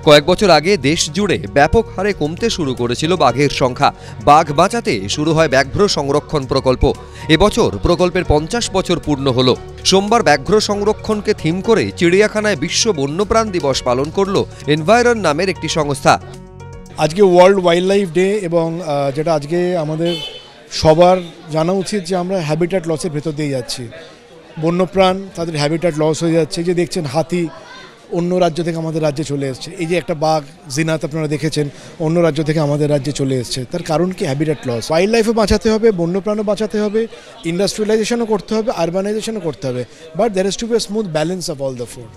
কয়েক বছর আগে দেশ জুড়ে ব্যাপক হারে কমতে শুরু করেছিল বাঘের সংখ্যা। বাঘ বাঁচাতে শুরু হয় ব্যাঘ্র সংরক্ষণ প্রকল্প। এবছর প্রকল্পের 50 বছর পূর্ণ হলো। সোমবার ব্যাঘ্র সংরক্ষণকে থিম করে চিড়িয়াখানায় বিশ্ব বন্যপ্রাণ দিবস পালন করল এনভায়রন নামের একটি সংস্থা। আজকে ওয়ার্ল্ড ওয়াইল্ড লাইফ ডে এবং যেটা আজকে আমাদের সবার জানা উচিত যে আমরা হ্যাবিট্যাট লসের ভেতর দিয়ে যাচ্ছি। বন্যপ্রাণ তাদের হ্যাবিট্যাট লস হয়ে যাচ্ছে। যে দেখছেন হাতি অন্য রাজ্য থেকে আমাদের রাজ্যে চলে এসছে। এই যে একটা বাঘ জিনাত আপনারা দেখেছেন অন্য রাজ্য থেকে আমাদের রাজ্যে চলে এসছে। তার কারণ কি? Habitat loss. ওয়াইল্ড লাইফও বাঁচাতে হবে, বন্যপ্রাণও বাঁচাতে হবে, ইন্ডাস্ট্রিয়ালাইজেশনও করতে হবে, আরবানাইজেশনও করতে হবে। But there is to be a smooth balance of all the four.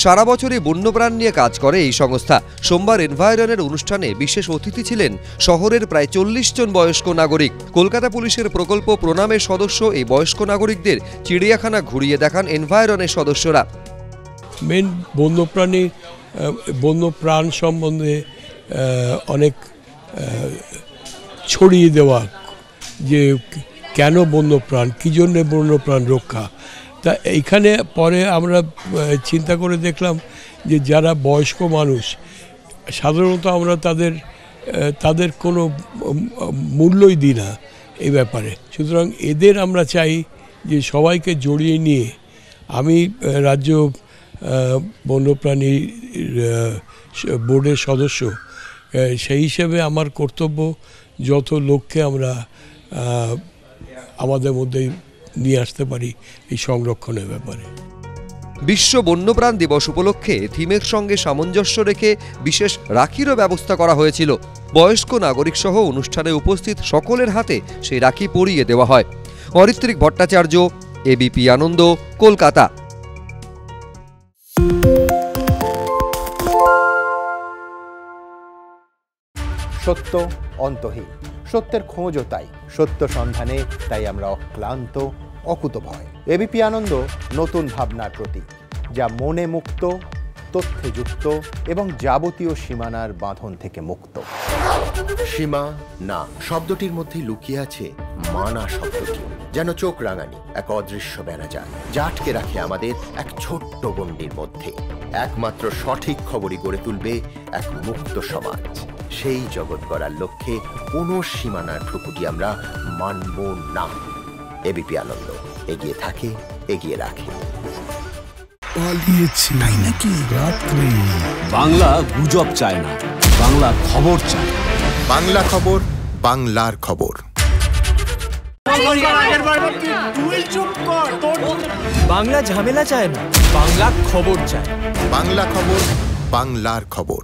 সারা বছরই বন্যপ্রাণ নিয়ে কাজ করে এই সংস্থা। সোমবার এনভায়রনের অনুষ্ঠানে বিশেষ অতিথি ছিলেন শহরের প্রায় 40 জন বয়স্ক নাগরিক। কলকাতা পুলিশের প্রকল্প প্রণামের সদস্য এই বয়স্ক নাগরিকদের চিড়িয়াখানা ঘুরিয়ে দেখান এনভায়রনের সদস্যরা। মেন বন্যপ্রাণ সম্বন্ধে অনেক ছড়িয়ে দেওয়া, যে কেন বন্যপ্রাণ, কী জন্যে বন্যপ্রাণ রক্ষা। তা এইখানে পরে আমরা চিন্তা করে দেখলাম যে যারা বয়স্ক মানুষ, সাধারণত আমরা তাদের কোনো মূল্যই দিই না এই ব্যাপারে। সুতরাং এদের আমরা চাই যে সবাইকে জড়িয়ে নিয়ে, আমি রাজ্য বন্যপ্রাণী বোর্ডের সদস্য, সেই হিসেবে আমার কর্তব্য যত লোককে আমরা আমাদের মধ্যে নিয়ে আসতে পারি এই সংরক্ষণের ব্যাপারে। বিশ্ব বন্যপ্রাণ দিবস উপলক্ষে থিমের সঙ্গে সামঞ্জস্য রেখে বিশেষ রাখিরও ব্যবস্থা করা হয়েছিল। বয়স্ক নাগরিক সহ অনুষ্ঠানে উপস্থিত সকলের হাতে সেই রাখি পরিয়ে দেওয়া হয়। অরিত্রিক ভট্টাচার্য, এবিপি আনন্দ, কলকাতা। সত্য অন্তহীন, সত্যের খোঁজও তাই, সত্য সন্ধানে তাই আমরা অক্লান্ত, অকুতভয়। এবিপি আনন্দ নতুন ভাবনার প্রতীক, যা মনে মুক্ত, তথ্যে যুক্ত এবং যাবতীয় সীমানার বাঁধন থেকে মুক্ত। সীমা না শব্দটির মধ্যে লুকিয়ে আছে মানা শব্দটি, যেন চোখ রাঙানি এক অদৃশ্য বেড়াজাল, যা আটকে রাখে আমাদের এক ছোট্ট গণ্ডির মধ্যে। একমাত্র সঠিক খবরই গড়ে তুলবে এক মুক্ত সমাজ। সেই জগৎ গড়ার লক্ষ্যে কোনো সীমানার ঠুকুটি আমরা মানব না। এবিপি আনন্দ এগিয়ে থাকে, এগিয়ে রাখে। বাংলা গুজব চায় না, বাংলা খবর চায়। বাংলা খবর, বাংলার খবর। বাংলা ঝামেলা চায় না, বাংলা খবর চায়। বাংলা খবর, বাংলার খবর।